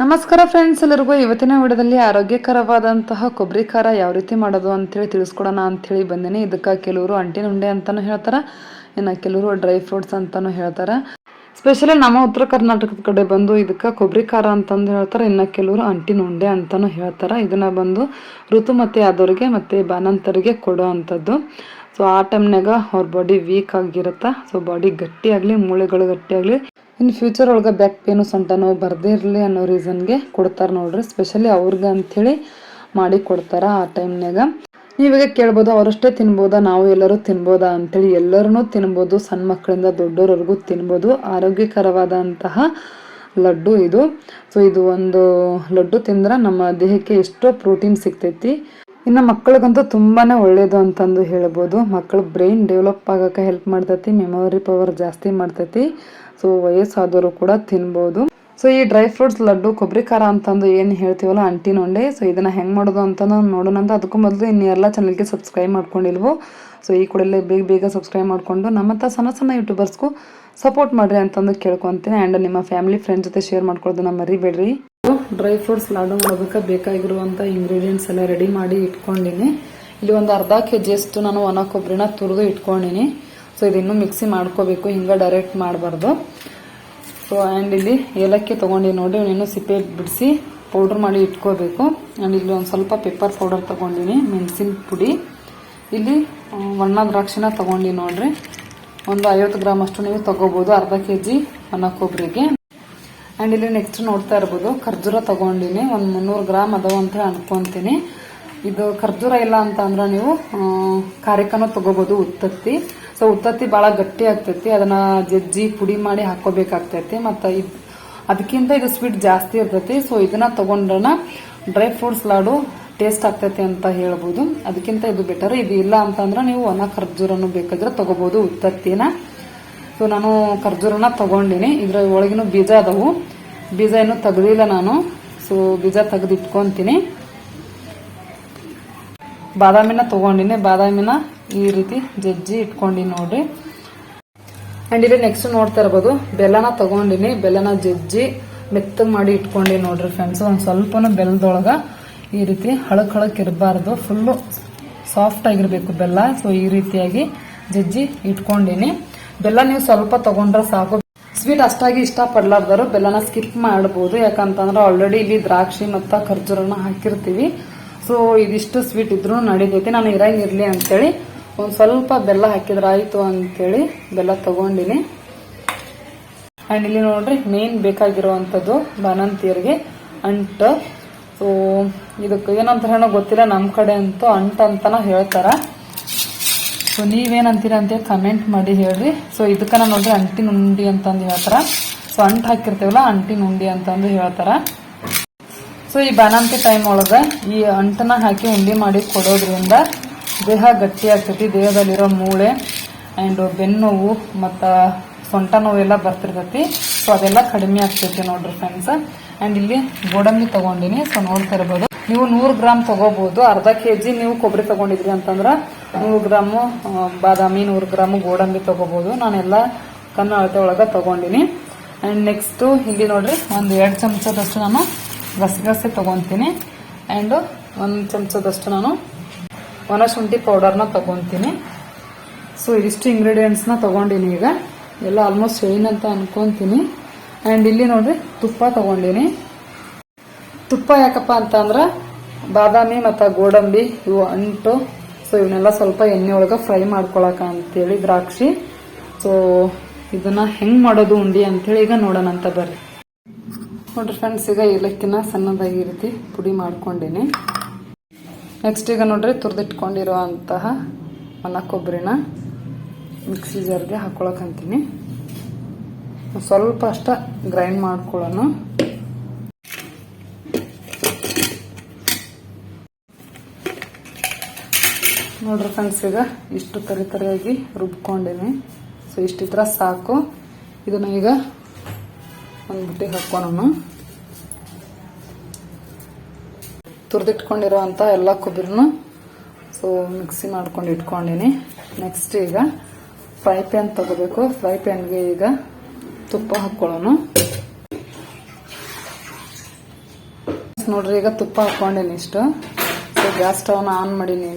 ನಮಸ್ಕಾರ ಫ್ರೆಂಡ್ಸ್, ಎಲ್ಲರಿಗೂ ಇವತ್ತಿನ ವಿಡಿಯೋದಲ್ಲಿ ಆರೋಗ್ಯಕರವಾದಂತಹ ಕೊಬ್ಬರಿ ಖಾರ ಯಾವ ರೀತಿ ಮಾಡೋದು ಅಂತೇಳಿ ತಿಳಿಸ್ಕೊಡೋಣ ಅಂಥೇಳಿ ಬಂದೇನೆ. ಇದಕ್ಕೆ ಕೆಲವರು ಅಂಟಿನ ಉಂಡೆ ಅಂತಲೂ ಹೇಳ್ತಾರೆ, ಇನ್ನು ಕೆಲವರು ಡ್ರೈ ಫ್ರೂಟ್ಸ್ ಅಂತಲೂ ಹೇಳ್ತಾರೆ. ಸ್ಪೆಷಲಿ ನಮ್ಮ ಉತ್ತರ ಕರ್ನಾಟಕದ ಕಡೆ ಬಂದು ಇದಕ್ಕೆ ಕೊಬ್ಬರಿ ಖಾರ ಅಂತಂದು ಹೇಳ್ತಾರೆ, ಇನ್ನು ಕೆಲವರು ಅಂಟಿನ ಉಂಡೆ ಅಂತಲೂ ಹೇಳ್ತಾರೆ. ಇದನ್ನು ಬಂದು ಋತುಮತಿ ಆದವ್ರಿಗೆ ಮತ್ತು ಬಾಣಂತರಿಗೆ ಕೊಡೋ ಅಂಥದ್ದು. ಸೊ ಆ ಟೈಮ್ನಾಗ ಅವ್ರ ಬಾಡಿ ವೀಕ್ ಆಗಿರುತ್ತೆ. ಸೊ ಬಾಡಿ ಗಟ್ಟಿಯಾಗಲಿ, ಮೂಳೆಗಳು ಗಟ್ಟಿಯಾಗಲಿ, ಇನ್ನು ಫ್ಯೂಚರ್ ಒಳಗೆ ಬ್ಯಾಕ್ ಪೇನು ಸೊಂಟ ನೋವು ಬರದೇ ಇರಲಿ ಅನ್ನೋ ರೀಸನ್ಗೆ ಕೊಡ್ತಾರೆ ನೋಡ್ರಿ. ಸ್ಪೆಷಲಿ ಅವ್ರಿಗೆ ಅಂಥೇಳಿ ಮಾಡಿ ಕೊಡ್ತಾರೆ ಆ ಟೈಮ್ನಾಗ. ನೀವೀಗ ಕೇಳ್ಬೋದು, ಅವರಷ್ಟೇ ತಿನ್ಬೋದಾ, ನಾವು ಎಲ್ಲರೂ ತಿನ್ಬೋದಾ ಅಂಥೇಳಿ. ಎಲ್ಲರೂ ತಿನ್ಬೋದು, ಸಣ್ಣ ಮಕ್ಕಳಿಂದ ದೊಡ್ಡೋರವರೆಗೂ ತಿನ್ಬೋದು. ಆರೋಗ್ಯಕರವಾದಂತಹ ಲಡ್ಡು ಇದು. ಸೊ ಇದು ಒಂದು ಲಡ್ಡು ತಿಂದ್ರೆ ನಮ್ಮ ದೇಹಕ್ಕೆ ಎಷ್ಟೋ ಪ್ರೋಟೀನ್ ಸಿಗ್ತೈತಿ. ಇನ್ನು ಮಕ್ಕಳಿಗಂತೂ ತುಂಬಾ ಒಳ್ಳೆಯದು ಅಂತಂದು ಹೇಳ್ಬೋದು. ಮಕ್ಕಳು ಬ್ರೈನ್ ಡೆವಲಪ್ ಆಗೋಕ್ಕೆ ಹೆಲ್ಪ್ ಮಾಡ್ತೈತಿ, ಮೆಮೊರಿ ಪವರ್ ಜಾಸ್ತಿ ಮಾಡ್ತೈತಿ. ಸೊ ವಯಸ್ಸಾದವರು ಕೂಡ ತಿನ್ಬೋದು. ಸೊ ಈ ಡ್ರೈ ಫ್ರೂಟ್ಸ್ ಲಡ್ಡು ಕೊಬ್ಬರಿ ಖಾರ ಅಂತಂದು ಏನು ಹೇಳ್ತೀವಲ್ಲ, ಅಂಟಿನ ಉಂಡೆ. ಸೊ ಇದನ್ನು ಹೆಂಗೆ ಮಾಡೋದು ಅಂತಂದು ನೋಡೋಣ. ಅದಕ್ಕೂ ಮೊದಲು ಇನ್ನೆಲ್ಲ ಚಾನಲ್ಗೆ ಸಬ್ಸ್ಕ್ರೈಬ್ ಮಾಡ್ಕೊಂಡಿಲ್ವೋ, ಸೊ ಈ ಕೂಡಲೇ ಬೇಗ ಸಬ್ಸ್ಕ್ರೈಬ್ ಮಾಡಿಕೊಂಡು ನಮ್ಮತ್ತ ಸಣ್ಣ ಯೂಟ್ಯೂಬರ್ಸ್ಗೂ ಸಪೋರ್ಟ್ ಮಾಡಿರಿ ಅಂತಂದು ಕೇಳ್ಕೊತೀನಿ. ಆ್ಯಂಡ್ ನಿಮ್ಮ ಫ್ಯಾಮಿಲಿ ಫ್ರೆಂಡ್ಸ್ ಜೊತೆ ಶೇರ್ ಮಾಡ್ಕೊಳ್ಳೋದನ್ನ ಮರಿಬೇಡ್ರಿ. ಡ್ರೈ ಫ್ರೂಟ್ಸ್ ಲಾಡು ಮಾಡೋದಕ್ಕೆ ಬೇಕಾಗಿರುವಂಥ ಇಂಗ್ರೀಡಿಯೆಂಟ್ಸ್ ಎಲ್ಲ ರೆಡಿ ಮಾಡಿ ಇಟ್ಕೊಂಡಿನಿ. ಇಲ್ಲಿ ಒಂದು ಅರ್ಧ kg ಅಷ್ಟು ನಾನು ಒಣ ಕೊಬ್ಬರಿನ ತುರಿದು ಇಟ್ಕೊಂಡಿನಿ. ಸೊ ಇದನ್ನು ಮಿಕ್ಸಿ ಮಾಡ್ಕೋಬೇಕು, ಹಿಂಗೆ ಡೈರೆಕ್ಟ್ ಮಾಡಬಾರ್ದು. ಸೊ ಆ್ಯಂಡ್ ಇಲ್ಲಿ ಏಲಕ್ಕಿ ತೊಗೊಂಡು ನೋಡಿರಿ, ಇನ್ನೂ ಸಿಪ್ಪೆ ಬಿಡಿಸಿ ಪೌಡ್ರ್ ಮಾಡಿ ಇಟ್ಕೋಬೇಕು. ಆ್ಯಂಡ್ ಇಲ್ಲಿ ಒಂದು ಸ್ವಲ್ಪ ಪೆಪ್ಪರ್ ಪೌಡರ್ ತೊಗೊಂಡಿನಿ, ಮೆಣಸಿನ ಪುಡಿ. ಇಲ್ಲಿ ಒಣ ದ್ರಾಕ್ಷಿನ ತೊಗೊಂಡು ನೋಡ್ರಿ, ಒಂದು 50 ಗ್ರಾಮ್ ಅಷ್ಟು ನೀವು ತೊಗೋಬೋದು ಅರ್ಧ kg ಒಣ ಕೊಬ್ಬರಿಗೆ. ಆ್ಯಂಡ್ ಇಲ್ಲಿ ನೆಕ್ಸ್ಟ್ ನೋಡ್ತಾ ಇರ್ಬೋದು, ಖರ್ಜೂರ ತೊಗೊಂಡಿನಿ, ಒಂದು 300 ಗ್ರಾಮ್ ಅದಾವ ಅಂತ ಅನ್ಕೊಂತೀನಿ. ಇದು ಖರ್ಜೂರ ಇಲ್ಲ ಅಂತ ಅಂದ್ರೆ ನೀವು ಕಾರಿಕನೂ ತೊಗೋಬೋದು, ಉತ್ತತ್ತಿ. ಸೊ ಉತ್ತತ್ತಿ ಭಾಳ ಗಟ್ಟಿ ಆಗ್ತೈತಿ, ಅದನ್ನ ಜಜ್ಜಿ ಪುಡಿ ಮಾಡಿ ಹಾಕೋಬೇಕಾಗ್ತೈತಿ. ಮತ್ತು ಅದಕ್ಕಿಂತ ಇದು ಸ್ವೀಟ್ ಜಾಸ್ತಿ ಇರ್ತೈತಿ. ಸೊ ಇದನ್ನ ತೊಗೊಂಡ್ರನ ಡ್ರೈ ಫ್ರೂಟ್ಸ್ ಲಾಡು ಟೇಸ್ಟ್ ಆಗ್ತೈತಿ ಅಂತ ಹೇಳ್ಬೋದು. ಅದಕ್ಕಿಂತ ಇದು ಬೆಟರ್. ಇದು ಇಲ್ಲ ಅಂತಂದ್ರೆ ನೀವು ಒಣ ಖರ್ಜೂರನು ಬೇಕಾದ್ರೆ ತೊಗೋಬೋದು, ಉತ್ತತ್ತಿನ. ಸೊ ನಾನು ಖರ್ಜೂರನ ತೊಗೊಂಡಿನಿ. ಇದ್ರ ಒಳಗಿನ ಬೀಜ ಅದಾವು, ಬೀಜ ಏನು ತೆಗ್ದಿಲ್ಲ ನಾನು. ಸೊ ಬೀಜ ತೆಗೆದು ಇಟ್ಕೊಂತೀನಿ. ಬಾದಾಮಿನ ತೊಗೊಂಡಿನಿ, ಬಾದಾಮಿನ ಈ ರೀತಿ ಜಜ್ಜಿ ಇಟ್ಕೊಂಡಿನಿ ನೋಡ್ರಿ. ಆ್ಯಂಡ್ ಇಲ್ಲಿ ನೆಕ್ಸ್ಟ್ ನೋಡ್ತಾ ಇರ್ಬೋದು, ಬೆಲ್ಲನ ತೊಗೊಂಡಿನಿ, ಬೆಲ್ಲನ ಜಜ್ಜಿ ಮೆತ್ತಗೆ ಮಾಡಿ ಇಟ್ಕೊಂಡಿನಿ ನೋಡ್ರಿ ಫ್ರೆಂಡ್ಸ್. ಒಂದು ಸ್ವಲ್ಪನೂ ಬೆಲ್ಲದೊಳಗೆ ಈ ರೀತಿ ಹಳಕ್ ಇರಬಾರ್ದು, ಫುಲ್ಲು ಸಾಫ್ಟ್ ಆಗಿರಬೇಕು ಬೆಲ್ಲ. ಸೊ ಈ ರೀತಿಯಾಗಿ ಜಜ್ಜಿ ಇಟ್ಕೊಂಡಿನಿ. ಬೆಲ್ಲ ನೀವು ಸ್ವಲ್ಪ ತಗೊಂಡ್ರೆ ಸಾಕು. ಸ್ವೀಟ್ ಅಷ್ಟಾಗಿ ಇಷ್ಟ ಪಡ್ಲಾರ್ದಾರು ಬೆಲ್ಲನ ಸ್ಕಿಪ್ ಮಾಡ್ಬೋದು, ಯಾಕಂತಂದ್ರೆ ಆಲ್ರೆಡಿ ಇಲ್ಲಿ ದ್ರಾಕ್ಷಿ ಮತ್ತು ಖರ್ಜೂರನ ಹಾಕಿರ್ತೀವಿ. ಸೊ ಇದಿಷ್ಟು ಸ್ವೀಟ್ ಇದ್ರೂ ನಡೀತೈತಿ. ನಾನು ಇರಂಗಿರ್ಲಿ ಅಂತೇಳಿ ಒಂದು ಸ್ವಲ್ಪ ಬೆಲ್ಲ ಹಾಕಿದ್ರೆ ಆಯಿತು ಅಂತೇಳಿ ಬೆಲ್ಲ ತಗೊಂಡಿನಿ. ಆ್ಯಂಡ್ ಇಲ್ಲಿ ನೋಡ್ರಿ, ಮೇನ್ ಬೇಕಾಗಿರುವಂಥದ್ದು ಬಾಣಂತಿಯರಿಗೆ ಅಂಟು. ಸೊ ಇದಕ್ಕೆ ಏನಂತ ಹೇಳೋ ಗೊತ್ತಿಲ್ಲ, ನಮ್ಮ ಕಡೆ ಅಂತೂ ಅಂಟು ಅಂತನ ಹೇಳ್ತಾರ. ಸೊ ನೀವೇನಂತೀರ ಅಂತ ಕಮೆಂಟ್ ಮಾಡಿ ಹೇಳ್ರಿ. ಸೊ ಇದಕ್ಕೆ ನಾನು ನೋಡ್ರಿ ಅಂಟಿನ ಉಂಡಿ ಅಂತಂದು ಹೇಳ್ತಾರ. ಸೊ ಅಂಟು ಹಾಕಿರ್ತೇವಲ್ಲ, ಅಂಟಿನ ಉಂಡಿ ಅಂತಂದು ಹೇಳ್ತಾರ. ಸೊ ಈ ಬಾಣಂತಿ ಟೈಮ್ ಒಳಗೆ ಈ ಅಂಟನ್ನ ಹಾಕಿ ಉಂಡಿ ಮಾಡಿ ಕೊಡೋದ್ರಿಂದ ದೇಹ ಗಟ್ಟಿ ಆಗ್ತೈತಿ. ದೇಹದಲ್ಲಿರೋ ಮೂಳೆ ಆ್ಯಂಡ್ ಬೆನ್ನೋವು ಮತ್ತು ಸೊಂಟ ನೋವೆಲ್ಲ ಬರ್ತಿರ್ತೈತಿ. ಸೊ ಅದೆಲ್ಲ ಕಡಿಮೆ ಆಗ್ತೈತಿ ನೋಡ್ರಿ ಫ್ರೆಂಡ್ಸ್. ಆ್ಯಂಡ್ ಇಲ್ಲಿ ಗೋಡಂಬಿ ತೊಗೊಂಡಿನಿ. ಸೊ ನೋಡ್ತಾ ಇರ್ಬೋದು, ನೀವು 100 ಗ್ರಾಮ್ ತೊಗೋಬೋದು. ಅರ್ಧ kg ನೀವು ಕೊಬ್ಬರಿ ತೊಗೊಂಡಿದ್ರಿ ಅಂತಂದ್ರೆ 100 ಗ್ರಾಮು ಬಾದಾಮಿ, 100 ಗ್ರಾಮು ಗೋಡಂಬಿ ತೊಗೋಬೋದು. ನಾನೆಲ್ಲ ಕಣ್ಣು ಅಳತೆ ಒಳಗೆ ತೊಗೊಂಡಿನಿ. ಆ್ಯಂಡ್ ನೆಕ್ಸ್ಟು ಇಲ್ಲಿ ನೋಡ್ರಿ, ಒಂದು 2 ಚಮಚದಷ್ಟು ನಾನು ಗಸಗಸೆ ತೊಗೊತೀನಿ. ಆ್ಯಂಡ್ 1 ಚಮಚದಷ್ಟು ನಾನು ಒಣ ಶುಂಠಿ ಪೌಡರ್ನ ತೊಗೊತೀನಿ. ಸೊ ಇದಿಷ್ಟು ಇಂಗ್ರೀಡಿಯೆಂಟ್ಸ್ನ ತೊಗೊಂಡಿನಿ. ಈಗ ಎಲ್ಲ ಆಲ್ಮೋಸ್ಟ್ ಏನಂತ ಅನ್ಕೊಂತೀನಿ. ಆ್ಯಂಡ್ ಇಲ್ಲಿ ನೋಡ್ರಿ, ತುಪ್ಪ ತೊಗೊಂಡಿನಿ. ತುಪ್ಪ ಯಾಕಪ್ಪ ಅಂತಂದ್ರೆ ಬಾದಾಮಿ ಮತ್ತು ಗೋಡಂಬಿ ಇವು ಅಂಟು. ಸೊ ಇವನ್ನೆಲ್ಲ ಸ್ವಲ್ಪ ಎಣ್ಣೆ ಒಳಗೆ ಫ್ರೈ ಮಾಡ್ಕೊಳಕ ಅಂತೇಳಿ ದ್ರಾಕ್ಷಿ. ಸೊ ಇದನ್ನ ಹೆಂಗೆ ಮಾಡೋದು ಉಂಡಿ ಅಂತೇಳಿ ಈಗ ನೋಡೋಣ ಅಂತ ಬರ್ರಿ. ನೋಡ್ರಿ ಫ್ರೆಂಡ್ಸ್, ಈಗ ಏಲಕ್ಕಿನ ಸಣ್ಣದಾಗಿ ಈ ರೀತಿ ಪುಡಿ ಮಾಡ್ಕೊಂಡಿನಿ. ನೆಕ್ಸ್ಟ್ ಈಗ ನೋಡ್ರಿ, ತುರಿದಿಟ್ಕೊಂಡಿರೋ ಅಂತಹ ಒಣ ಕೊಬ್ಬರಿನ ಮಿಕ್ಸಿ ಜಾರ್ಗೆ ಹಾಕೊಳಕಂತೀನಿ. ಸ್ವಲ್ಪ ಅಷ್ಟ ಗ್ರೈಂಡ್ ಮಾಡ್ಕೊಳ್ಳೋಣ. ನೋಡ್ರಿ ಫ್ರೆಂಡ್ಸ್, ಈಗ ಇಷ್ಟು ತರಿಯಾಗಿ ರುಬ್ಕೊಂಡಿನಿ. ಸೊ ಇಷ್ಟಿದ್ರ ಸಾಕು. ಇದನ್ನ ಈಗ ಒಂದು ಬುಟ್ಟಿಗೆ ಹಾಕೋಣ. ತುರಿದಿಟ್ಕೊಂಡಿರೋ ಅಂಥ ಎಲ್ಲ ಕೊಬ್ಬರಿನೂ ಸೊ ಮಿಕ್ಸಿ ಮಾಡ್ಕೊಂಡು ಇಟ್ಕೊಂಡಿನಿ. ನೆಕ್ಸ್ಟ್ ಈಗ ಫ್ರೈ ಪ್ಯಾನ್ ತಗೋಬೇಕು. ಫ್ರೈ ಪ್ಯಾನ್ಗೆ ಈಗ ತುಪ್ಪ ಹಾಕೊಳ್ಳೋಣ. ನೋಡ್ರಿ ಈಗ ತುಪ್ಪ ಹಾಕೊಂಡೇನಿ ಇಷ್ಟು. ಸೊ ಗ್ಯಾಸ್ ಸ್ಟವ್ನ ಆನ್ ಮಾಡೀನಿ.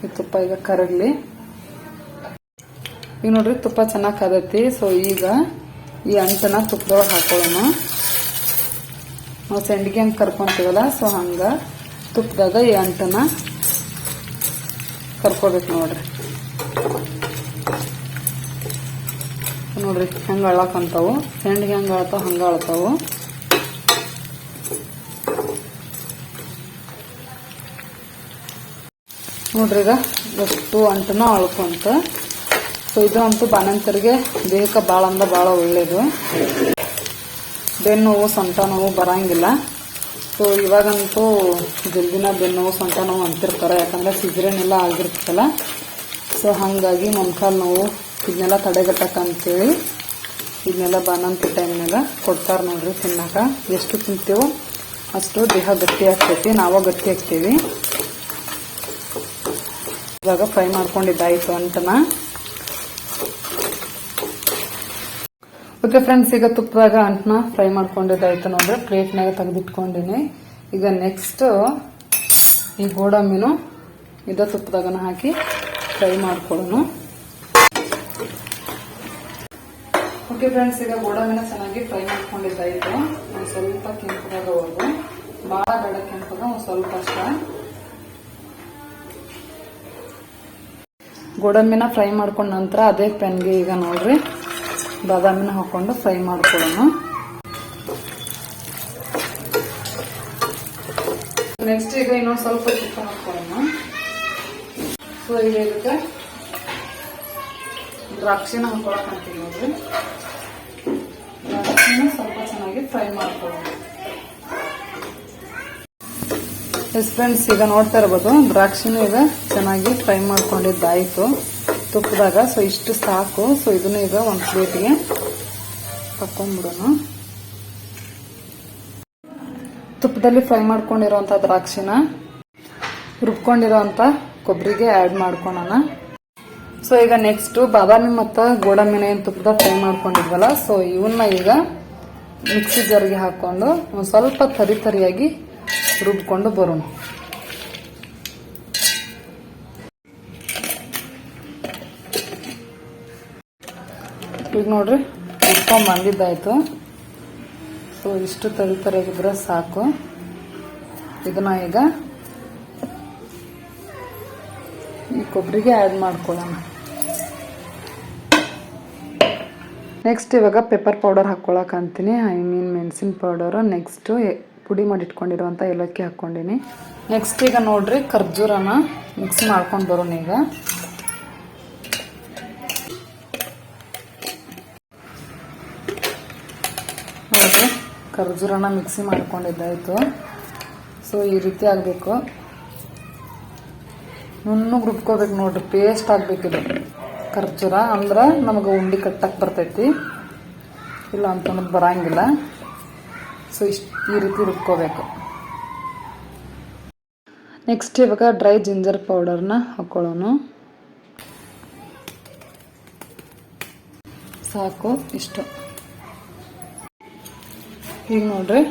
ಈ ತುಪ್ಪ ಈಗ ಕರಗಲಿ. ಈಗ ನೋಡ್ರಿ ತುಪ್ಪ ಚೆನ್ನಾಗಿ ಕಾದೈತಿ. ಸೊ ಈಗ ಈ ಅಂಟನ್ನ ತುಪ್ಪದೊಳಗೆ ಹಾಕೊಳ್ಳೋಣ. ನಾವು ಸಂಡಿಗೆ ಹಂಗೆ ಕರ್ಕೊಂತೀವಲ್ಲ, ಸೊ ಹಂಗೆ ತುಪ್ಪದಾಗ ಈ ಅಂಟನ್ನ ಕರ್ಕೋಬೇಕು ನೋಡ್ರಿ. ನೋಡ್ರಿ ಹೆಂಗೆ ಅಳಕಂತಾವು, ಸಂಡಿಗೆ ಹೆಂಗೆ ಅಳ್ತಾವ ಹಂಗೆ ಅಳ್ತಾವು. ನೋಡ್ರಿ ಈಗ ಎಷ್ಟು ಅಂಟನ ಅಳ್ಕೊಂತ. ಸೊ ಇದು ಅಂತೂ ಬಾಣಂತರಿಗೆ ದೇಹಕ್ಕೆ ಭಾಳ ಅಂದ್ರೆ ಭಾಳ ಒಳ್ಳೇದು. ಬೆನ್ನು ನೋವು ಸೊಂಟ ನೋವು ಬರಂಗಿಲ್ಲ. ಸೊ ಇವಾಗಂತೂ ಜಲ್ದಿನ ಬೆನ್ನು ನೋವು ಸೊಂಟ ನೋವು ಅಂತಿರ್ತಾರೆ, ಯಾಕಂದ್ರೆ ಸಿಜರೇನ್ ಎಲ್ಲ ಆಗಿರ್ತಲ್ಲ. ಸೊ ಹಾಗಾಗಿ ಮೊಣಕಾಲು ನೋವು ಇದನ್ನೆಲ್ಲ ತಡೆಗಟ್ಟಕ್ಕಂತೇಳಿ ಇದನ್ನೆಲ್ಲ ಬಾಣಂತಿ ಟೈಮ್ನಾಗ ಕೊಡ್ತಾರೆ ನೋಡ್ರಿ ತಿನ್ನಾಕ. ಎಷ್ಟು ತಿಂತೀವೋ ಅಷ್ಟು ದೇಹ ಗಟ್ಟಿ ಆಗ್ತೈತಿ, ನಾವು ಗಟ್ಟಿ ಆಗ್ತೀವಿ. ಇವಾಗ ಫ್ರೈ ಮಾಡ್ಕೊಂಡಿದ್ದಾಯ್ತು ಅಂಟನ. ಓಕೆ ಫ್ರೆಂಡ್ಸ್, ಈಗ ತುಪ್ಪದಾಗ ಅಂಟನ ಫ್ರೈ ಮಾಡ್ಕೊಂಡಿದ್ದಾಯ್ತು ನೋಡ್ರಿ. ಪ್ಲೇಟ್ನಾಗ ತೆಗೆದಿಟ್ಕೊಂಡಿನಿ. ಈಗ ನೆಕ್ಸ್ಟ್ ಈ ಗೋಡಂಬಿನೂ ಇದ ತುಪ್ಪದಾಗನ ಹಾಕಿ ಫ್ರೈ ಮಾಡ್ಕೊಳ್ಳೋಣ. ಓಕೆ ಫ್ರೆಂಡ್ಸ್, ಈಗ ಗೋಡಂಬಿನ ಚೆನ್ನಾಗಿ ಫ್ರೈ ಮಾಡ್ಕೊಂಡಿದ್ದಾಯ್ತು. ಒಂದು ಸ್ವಲ್ಪ ಕೆಂಪಗಾಗವರೆಗೂ, ಭಾಳ ಬೇಡ ಕೆಂಪಗ, ಒಂದು ಸ್ವಲ್ಪ ಅಷ್ಟ. ಗೋಡಂಬಿನ ಫ್ರೈ ಮಾಡ್ಕೊಂಡ ನಂತರ ಅದೇ ಪ್ಯಾನ್ಗೆ ಈಗ ನೋಡ್ರಿ ಬಾದಾಮಿನ ಹಾಕೊಂಡು ಫ್ರೈ ಮಾಡ್ಕೊಳ್ಳೋಣ. ನೆಕ್ಸ್ಟ್ ಈಗ ಇನ್ನೊಂದು ಸ್ವಲ್ಪ ತುಪ್ಪ ಹಾಕೊಳ್ಳೋಣ. ಸೊ ಈಗ ಇದಕ್ಕೆ ದ್ರಾಕ್ಷಿನ ಹಾಕೊಳಕಂತೀವಿ ನೋಡ್ರಿ. ದ್ರಾಕ್ಷಿನ ಸ್ವಲ್ಪ ಚೆನ್ನಾಗಿ ಫ್ರೈ ಮಾಡ್ಕೊಳ್ಳೋಣ. ಎಸ್ ಫ್ರೆಂಡ್ಸ್, ಈಗ ನೋಡ್ತಾ ಇರ್ಬೋದು ದ್ರಾಕ್ಷಿನೂ ಈಗ ಚೆನ್ನಾಗಿ ಫ್ರೈ ಮಾಡ್ಕೊಂಡಿದ್ದಾಯ್ತು ತುಪ್ಪದಾಗ. ಸೊ ಇಷ್ಟು ಸಾಕು. ಸೊ ಇದನ್ನು ಈಗ ಒಂದು ಪ್ಲೇಟ್ಗೆ ತಕೊಂಡ್ಬಿಡೋಣ. ತುಪ್ಪದಲ್ಲಿ ಫ್ರೈ ಮಾಡ್ಕೊಂಡಿರೋಂಥ ದ್ರಾಕ್ಷಿನ ರುಬ್ಕೊಂಡಿರೋಂಥ ಕೊಬ್ಬರಿಗೆ ಆ್ಯಡ್ ಮಾಡ್ಕೊಳ್ಳೋಣ. ಸೊ ಈಗ ನೆಕ್ಸ್ಟ್ ಬಾದಾಮಿ ಮತ್ತು ಗೋಡಂಬಿನ ಏನು ತುಪ್ಪದಾಗ ಫ್ರೈ ಮಾಡ್ಕೊಂಡಿದ್ವಲ್ಲ, ಸೊ ಇವನ್ನ ಈಗ ಮಿಕ್ಸಿ ಜಾರ್ಗೆ ಹಾಕೊಂಡು ಒಂದು ಸ್ವಲ್ಪ ತರಿಯಾಗಿ ರುಬ್ಕೊಂಡು ಬರೋಣ. ಈಗ ನೋಡ್ರಿ ರುಬ್ಕೊಂಡ್ ಬಂದಿದ್ದಾಯ್ತು. ಸೊ ಇಷ್ಟು ತರಿಯಾಗಿದ್ರೆ ಸಾಕು. ಇದನ್ನ ಈಗ ಈ ಕೊಬ್ಬರಿಗೆ ಆ್ಯಡ್ ಮಾಡ್ಕೊಳ್ಳೋಣ. ನೆಕ್ಸ್ಟ್ ಇವಾಗ ಪೆಪ್ಪರ್ ಪೌಡರ್ ಹಾಕ್ಕೊಳಕಂತೀನಿ. ಮೆಣಸಿನ ಪೌಡರು. ನೆಕ್ಸ್ಟ್ ಪುಡಿ ಮಾಡಿಟ್ಕೊಂಡಿರುವಂಥ ಏಲಕ್ಕಿ ಹಾಕ್ಕೊಂಡಿನಿ. ನೆಕ್ಸ್ಟ್ ಈಗ ನೋಡ್ರಿ ಖರ್ಜೂರನ ಮಿಕ್ಸಿ ಮಾಡ್ಕೊಂಡು ಬರೋಣ. ಈಗ ನೋಡ್ರಿ ಖರ್ಜೂರನ ಮಿಕ್ಸಿ ಮಾಡ್ಕೊಂಡಿದ್ದಾಯ್ತು. ಸೊ ಈ ರೀತಿ ಆಗಬೇಕು. ನುಣ್ಣಗೆ ರುಬ್ಕೋಬೇಕು ನೋಡ್ರಿ, ಪೇಸ್ಟ್ ಆಗ್ಬೇಕಿದು ಖರ್ಜೂರ. ಅಂದ್ರೆ ನಮಗೆ ಉಂಡೆ ಕಟ್ಟಕ್ಕೆ ಬರ್ತೈತಿ, ಇಲ್ಲ ಅಂತಂದ್ರೆ ಬರಂಗಿಲ್ಲ. ಸೊ ಈ ರೀತಿ ರುಬ್ಕೋಬೇಕು. ನೆಕ್ಸ್ಟ್ ಇವಾಗ ಡ್ರೈ ಜಿಂಜರ್ ಪೌಡರ್ನ ಹಾಕೊಳ್ಳೋಣ. ಸಾಕು ಇಷ್ಟು. ಈಗ ನೋಡ್ರಿ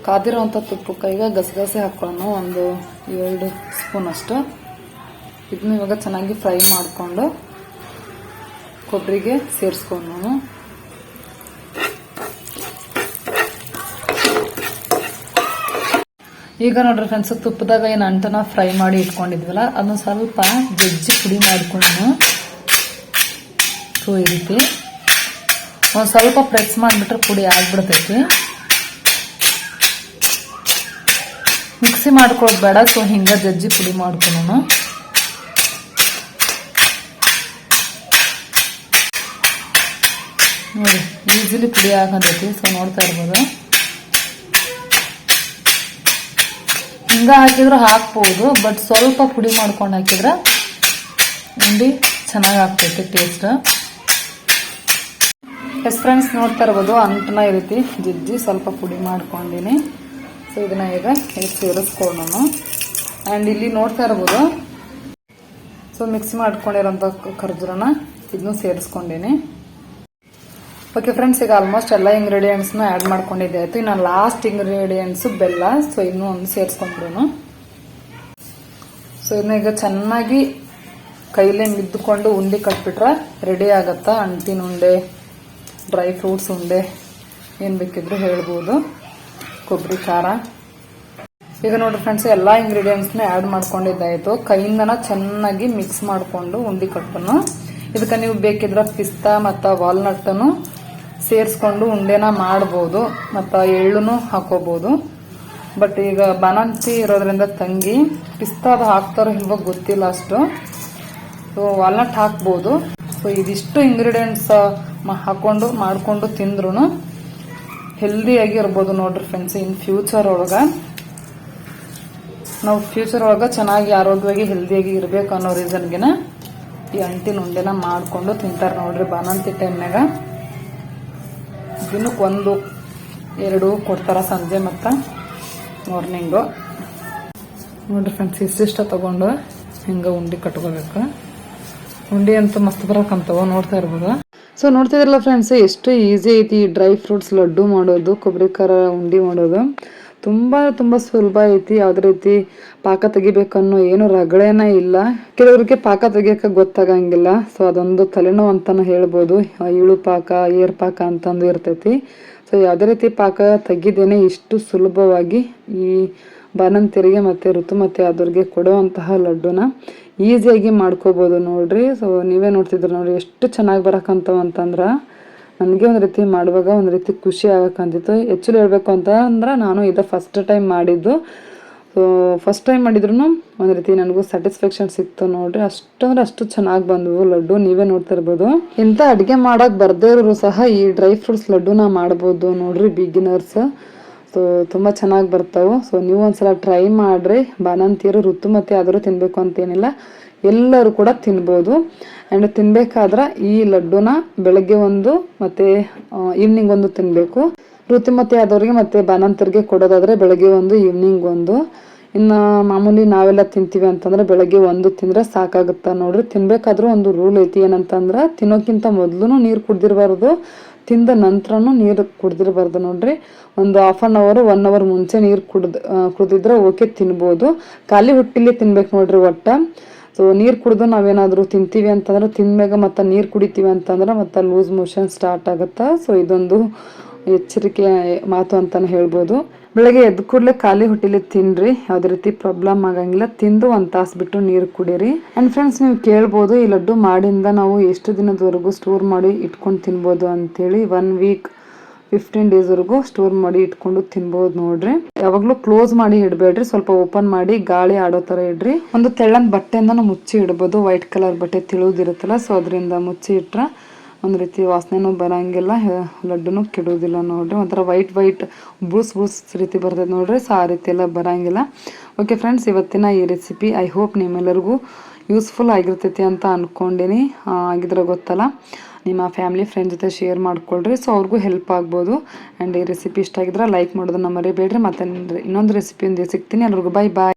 ಕಾದಿರೋಂಥ ತುಪ್ಪಕ್ಕೆ ಈಗ ಗಸಗಸೆ ಹಾಕೊಳ್ಳೋಣ, ಒಂದು 2 ಸ್ಪೂನ್ ಅಷ್ಟು. ಇದನ್ನ ಇವಾಗ ಚೆನ್ನಾಗಿ ಫ್ರೈ ಮಾಡಿಕೊಂಡು ಕೊಬ್ಬರಿಗೆ ಸೇರಿಸ್ಕೊಂಡು ಈಗ ನೋಡ್ರಿ ಫ್ರೆಂಡ್ಸ್, ತುಪ್ಪದಾಗ ಏನು ಅಂಟನ ಫ್ರೈ ಮಾಡಿ ಇಟ್ಕೊಂಡಿದ್ವಲ್ಲ ಅದನ್ನ ಸ್ವಲ್ಪ ಜಜ್ಜಿ ಪುಡಿ ಮಾಡ್ಕೊಂಡು ಸೊ ಈ ರೀತಿ ಒಂದು ಸ್ವಲ್ಪ ಪ್ರೆಸ್ ಮಾಡಿಬಿಟ್ರೆ ಪುಡಿ ಆಗ್ಬಿಡ್ತೈತಿ. ಮಿಕ್ಸಿ ಮಾಡ್ಕೊಳ್ಳೋದು ಬೇಡ. ಸೊ ಹಿಂಗೆ ಜಜ್ಜಿ ಪುಡಿ ಮಾಡ್ಕೊಳ್ಳೋಣ. ನೋಡಿ ಈಸಿಲಿ ಪುಡಿ ಆಗತೈತಿ. ಸೊ ನೋಡ್ತಾ ಇರ್ಬೋದು. ಹಿಂಗ ಹಾಕಿದ್ರೆ ಹಾಕ್ಬೋದು, ಬಟ್ ಸ್ವಲ್ಪ ಪುಡಿ ಮಾಡ್ಕೊಂಡು ಹಾಕಿದ್ರೆ ಉಂಡಿ ಚೆನ್ನಾಗಿ ಆಗ್ತೈತಿ ಟೇಸ್ಟ್. ಎಸ್ ಫ್ರೆಂಡ್ಸ್, ನೋಡ್ತಾ ಇರ್ಬೋದು ಅಂಟನ ಈ ರೀತಿ ಜಜ್ಜಿ ಸ್ವಲ್ಪ ಪುಡಿ ಮಾಡ್ಕೊಂಡಿನಿ. ಸೊ ಇದನ್ನ ಈಗ ಸೇರಿಸ್ಕೊಳ್ಳೋಣ. ಆ್ಯಂಡ್ ಇಲ್ಲಿ ನೋಡ್ತಾ ಇರ್ಬೋದು ಸೊ ಮಿಕ್ಸಿ ಮಾಡ್ಕೊಂಡಿರೋಂಥ ಖರ್ಜೂರನ ಇದನ್ನು ಸೇರಿಸ್ಕೊಂಡಿನಿ. ಓಕೆ ಫ್ರೆಂಡ್ಸ್, ಈಗ ಆಲ್ಮೋಸ್ಟ್ ಎಲ್ಲ ಇಂಗ್ರೀಡಿಯೆಂಟ್ಸ್ನ ಆ್ಯಡ್ ಮಾಡ್ಕೊಂಡಿದ್ದೆ ಆಯಿತು. ಇನ್ನು ಲಾಸ್ಟ್ ಇಂಗ್ರೀಡಿಯೆಂಟ್ಸು ಬೆಲ್ಲ. ಸೊ ಇನ್ನೂ ಒಂದು ಸೇರಿಸ್ಕೊಂಡ್ರು. ಸೊ ಇದನ್ನ ಈಗ ಚೆನ್ನಾಗಿ ಕೈಲೇ ಮಿದ್ದುಕೊಂಡು ಉಂಡೆ ಕಟ್ಬಿಟ್ರೆ ರೆಡಿ ಆಗತ್ತಾ. ಅಂಟಿನ ಉಂಡೆ, ಡ್ರೈ ಫ್ರೂಟ್ಸ್ ಉಂಡೆ, ಏನು ಬೇಕಿದ್ರು ಹೇಳ್ಬೋದು. ಕೊಬ್ಬರಿ ಖಾರ. ಈಗ ನೋಡ್ರಿ ಫ್ರೆಂಡ್ಸ್, ಎಲ್ಲ ಇಂಗ್ರೀಡಿಯೆಂಟ್ಸ್ನ ಆ್ಯಡ್ ಮಾಡ್ಕೊಂಡಿದ್ದಾಯಿತು. ಕೈಯಿಂದನ ಚೆನ್ನಾಗಿ ಮಿಕ್ಸ್ ಮಾಡಿಕೊಂಡು ಉಂಡೆ ಕಟ್ಟನ್ನು. ಇದಕ್ಕೆ ನೀವು ಬೇಕಿದ್ರೆ ಪಿಸ್ತಾ ಮತ್ತು ವಾಲ್ನಟ್ಟನ್ನು ಸೇರಿಸ್ಕೊಂಡು ಉಂಡೆನ ಮಾಡ್ಬೋದು, ಮತ್ತು ಎಳ್ಳು ಹಾಕೋಬೋದು. ಬಟ್ ಈಗ ಬಾಣಂತಿ ಇರೋದ್ರಿಂದ ತಂಗಿ ಪಿಸ್ತಾದ ಹಾಕ್ತಾರೋ ಇಲ್ವೋ ಗೊತ್ತಿಲ್ಲ ಅಷ್ಟು. ಸೊ ವಾಲ್ನಟ್ ಹಾಕ್ಬೋದು. ಸೊ ಇದಿಷ್ಟು ಇಂಗ್ರೀಡಿಯೆಂಟ್ಸ್ ಹಾಕೊಂಡು ಮಾಡಿಕೊಂಡು ತಿಂದ್ರೂ ಹೆಲ್ದಿಯಾಗಿ ಇರ್ಬೋದು ನೋಡ್ರಿ ಫ್ರೆಂಡ್ಸ್. ಇನ್ ಫ್ಯೂಚರ್ ಒಳಗೆ ನಾವು ಚೆನ್ನಾಗಿ ಆರೋಗ್ಯವಾಗಿ ಹೆಲ್ದಿಯಾಗಿ ಇರಬೇಕು ಅನ್ನೋ ರೀಸನ್ಗೆನ ಈ ಅಂಟಿನ ಉಂಡೆನ ಮಾಡಿಕೊಂಡು ತಿಂತಾರೆ ನೋಡ್ರಿ. ಬಾಣಂತಿ ಟೈಮ್ನಾಗ ದಿನಕ್ಕೆ 1-2 ಕೊಡ್ತಾರ, ಸಂಜೆ ಮತ್ತು ಮಾರ್ನಿಂಗು. ನೋಡ್ರಿ ಫ್ರೆಂಡ್ಸ್, ಇಷ್ಟಿಷ್ಟ ತಗೊಂಡು ಹಿಂಗೆ ಉಂಡೆ ಕಟ್ಕೋಬೇಕು. ಉಂಡೆ ಅಂತೂ ಮಸ್ತ್ ಬರಕಂತವ, ನೋಡ್ತಾ ಇರ್ಬೋದು. ಸೊ ನೋಡ್ತಿದ್ರಲ್ಲ ಫ್ರೆಂಡ್ಸ್, ಎಷ್ಟು ಈಸಿ ಐತಿ ಡ್ರೈ ಫ್ರೂಟ್ಸ್ ಲಡ್ಡು ಮಾಡೋದು, ಕೊಬ್ಬರಿ ಖಾರ ಉಂಡೆ ಮಾಡೋದು. ತುಂಬ ಸುಲಭ ಐತಿ. ಯಾವುದೇ ರೀತಿ ಪಾಕ ತೆಗಿಬೇಕನ್ನೋ ಏನು ರಗಳೆನೇ ಇಲ್ಲ. ಕೆಲವರಿಗೆ ಪಾಕ ತೆಗಿಯೋಕೆ ಗೊತ್ತಾಗಂಗಿಲ್ಲ. ಸೊ ಅದೊಂದು ತಲೆನೋವು ಅಂತಾನು ಹೇಳ್ಬೋದು. ಇಳು ಪಾಕ, ಏರ್ ಪಾಕ ಅಂತಂದು ಇರ್ತೈತಿ. ಸೊ ಯಾವುದೇ ರೀತಿ ಪಾಕ ತೆಗಿದೇನೆ ಇಷ್ಟು ಸುಲಭವಾಗಿ ಈ ಬಾಣಂತಿಯರಿಗೆ ಮತ್ತು ಋತುಮತಿ ಆದವ್ರಿಗೆ ಕೊಡುವಂತಹ ಲಡ್ಡುನ ಈಸಿಯಾಗಿ ಮಾಡ್ಕೋಬೋದು ನೋಡ್ರಿ. ಸೊ ನೀವೇ ನೋಡ್ತಿದ್ರು ನೋಡ್ರಿ ಎಷ್ಟು ಚೆನ್ನಾಗಿ ಬರಕಂತವ ಅಂತಂದ್ರೆ ನನಗೆ ಒಂದು ರೀತಿ ಮಾಡುವಾಗ ಒಂದು ರೀತಿ ಖುಷಿ ಆಗಕ್ಕಂತಿತ್ತು. ಆ್ಯಕ್ಚುಲಿ ಹೇಳ್ಬೇಕು ಅಂತಂದ್ರೆ ನಾನು ಇದು ಫಸ್ಟ್ ಟೈಮ್ ಮಾಡಿದ್ದು. ಸೊ ಫಸ್ಟ್ ಟೈಮ್ ಮಾಡಿದ್ರು ಒಂದು ರೀತಿ ನನಗೂ ಸ್ಯಾಟಿಸ್ಫ್ಯಾಕ್ಷನ್ ಸಿಕ್ತು ನೋಡ್ರಿ. ಅಷ್ಟು ಚೆನ್ನಾಗಿ ಬಂದವು ಲಡ್ಡು. ನೀವೇ ನೋಡ್ತಿರ್ಬೋದು. ಇಂಥ ಅಡುಗೆ ಮಾಡೋಕೆ ಬರ್ದೇ ಇರೋರು ಸಹ ಈ ಡ್ರೈ ಫ್ರೂಟ್ಸ್ ಲಡ್ಡುನ ಮಾಡ್ಬೋದು ನೋಡ್ರಿ, ಬಿಗಿನರ್ಸ್. ಸೊ ತುಂಬ ಚೆನ್ನಾಗಿ ಬರ್ತಾವೆ. ಸೊ ನೀವು ಒಂದ್ಸಲ ಟ್ರೈ ಮಾಡಿರಿ. ಬಾಣಂತಿಯರು ಋತುಮತಿ ಆದರೂ ತಿನ್ನಬೇಕು ಅಂತೇನಿಲ್ಲ, ಎಲ್ಲರೂ ಕೂಡ ತಿನ್ಬೋದು. ಆ್ಯಂಡ್ ತಿನ್ಬೇಕಾದ್ರೆ ಈ ಲಡ್ಡುನ ಬೆಳಗ್ಗೆ ಒಂದು ಮತ್ತು ಈವ್ನಿಂಗ್ ಒಂದು ತಿನ್ನಬೇಕು. ಋತುಮತಿ ಆದವ್ರಿಗೆ ಮತ್ತು ಬಾಣಂತರಿಗೆ ಕೊಡೋದಾದರೆ ಬೆಳಗ್ಗೆ ಒಂದು, ಈವ್ನಿಂಗ್ ಒಂದು. ಇನ್ನು ಮಾಮೂಲಿ ನಾವೆಲ್ಲ ತಿಂತೀವಿ ಅಂತಂದ್ರೆ ಬೆಳಗ್ಗೆ ಒಂದು ತಿಂದರೆ ಸಾಕಾಗುತ್ತಾ ನೋಡ್ರಿ. ತಿನ್ಬೇಕಾದ್ರೂ ಒಂದು ರೂಲ್ ಐತಿ. ಏನಂತಂದ್ರೆ ತಿನ್ನೋಕ್ಕಿಂತ ಮೊದಲು ನೀರು ಕುಡ್ದಿರಬಾರ್ದು, ತಿಂದ ನಂತರನೂ ನೀರು ಕುಡ್ದಿರಬಾರ್ದು ನೋಡ್ರಿ. ಒಂದು 1/2 hour 1 hour ಮುಂಚೆ ನೀರು ಕುಡ್ದಿದ್ರೆ ಓಕೆ, ತಿನ್ಬೋದು. ಖಾಲಿ ಹೊಟ್ಟಿಲಿ ತಿನ್ಬೇಕು ನೋಡ್ರಿ ಒಟ್ಟ. ಸೊ ನೀರು ಕುಡಿದು ನಾವೇನಾದರೂ ತಿಂತೀವಿ ಅಂತಂದ್ರೆ ತಿನ್ಮ್ಯಾಗ ಮತ್ತು ನೀರು ಕುಡಿತೀವಿ ಅಂತಂದ್ರೆ ಮತ್ತು ಲೂಸ್ ಮೋಷನ್ ಸ್ಟಾರ್ಟ್ ಆಗುತ್ತಾ. ಸೊ ಇದೊಂದು ಎಚ್ಚರಿಕೆ ಮಾತು ಅಂತಲೇ ಹೇಳ್ಬೋದು. ಬೆಳಗ್ಗೆ ಎದ್ದು ಕೂಡಲೇ ಖಾಲಿ ಹೊಟ್ಟಿಲಿ ತಿನ್ನಿರಿ, ಯಾವುದೇ ರೀತಿ ಪ್ರಾಬ್ಲಮ್ ಆಗಂಗಿಲ್ಲ. ತಿಂದು 1 ತಾಸು ಬಿಟ್ಟು ನೀರು ಕುಡೀರಿ. ಆ್ಯಂಡ್ ಫ್ರೆಂಡ್ಸ್, ನೀವು ಕೇಳ್ಬೋದು ಈ ಲಡ್ಡು ಮಾಡಿಂದ ನಾವು ಎಷ್ಟು ದಿನದವರೆಗೂ ಸ್ಟೋರ್ ಮಾಡಿ ಇಟ್ಕೊಂಡು ತಿನ್ಬೋದು ಅಂತೇಳಿ. 1 week 15 daysವರೆಗೂ ಸ್ಟೋರ್ ಮಾಡಿ ಇಟ್ಕೊಂಡು ತಿನ್ಬೋದು ನೋಡ್ರಿ. ಯಾವಾಗಲೂ ಕ್ಲೋಸ್ ಮಾಡಿ ಇಡಬೇಡ್ರಿ, ಸ್ವಲ್ಪ ಓಪನ್ ಮಾಡಿ ಗಾಳಿ ಆಡೋ ಥರ ಇಡ್ರಿ. ಒಂದು ತೆಳ್ಳನ ಬಟ್ಟೆಯಿಂದ ಮುಚ್ಚಿ ಇಡ್ಬೋದು. ವೈಟ್ ಕಲರ್ ಬಟ್ಟೆ ತಿಳಿದಿರುತ್ತಲ್ಲ, ಸೊ ಅದರಿಂದ ಮುಚ್ಚಿ ಇಟ್ರೆ ಒಂದು ರೀತಿ ವಾಸನೆನೂ ಬರೋಂಗಿಲ್ಲ, ಲಡ್ಡುನೂ ಕೆಡೋದಿಲ್ಲ ನೋಡ್ರಿ. ಒಂಥರ ವೈಟ್ ಬೂಸ್ ರೀತಿ ಬರ್ತೈತೆ ನೋಡ್ರಿ. ಸೊ ಆ ರೀತಿ ಎಲ್ಲ ಬರೋಂಗಿಲ್ಲ. ಓಕೆ ಫ್ರೆಂಡ್ಸ್, ಇವತ್ತಿನ ಈ ರೆಸಿಪಿ ಐ ಹೋಪ್ ನಿಮ್ಮೆಲ್ಲರಿಗೂ ಯೂಸ್ಫುಲ್ ಆಗಿರ್ತೈತಿ ಅಂತ ಅಂದ್ಕೊಂಡೀನಿ. ಆಗಿದ್ರೆ ಗೊತ್ತಲ್ಲ, ನಿಮ್ಮ ಫ್ಯಾಮಿಲಿ ಫ್ರೆಂಡ್ ಜೊತೆ ಶೇರ್ ಮಾಡ್ಕೊಳ್ರಿ. ಸೊ ಅವ್ರಿಗೂ ಹೆಲ್ಪ್ ಆಗ್ಬೋದು. ಆ್ಯಂಡ್ ಈ ರೆಸಿಪಿ ಇಷ್ಟ ಆಗಿದ್ರೆ ಲೈಕ್ ಮಾಡೋದನ್ನ ಮರಿಬೇಡ್ರಿ. ಮತ್ತೆ ಇನ್ನೊಂದು ರೆಸಿಪಿಯೊಂದಿಗೆ ಸಿಗ್ತೀನಿ. ಎಲ್ರಿಗೂ ಬಾಯ್.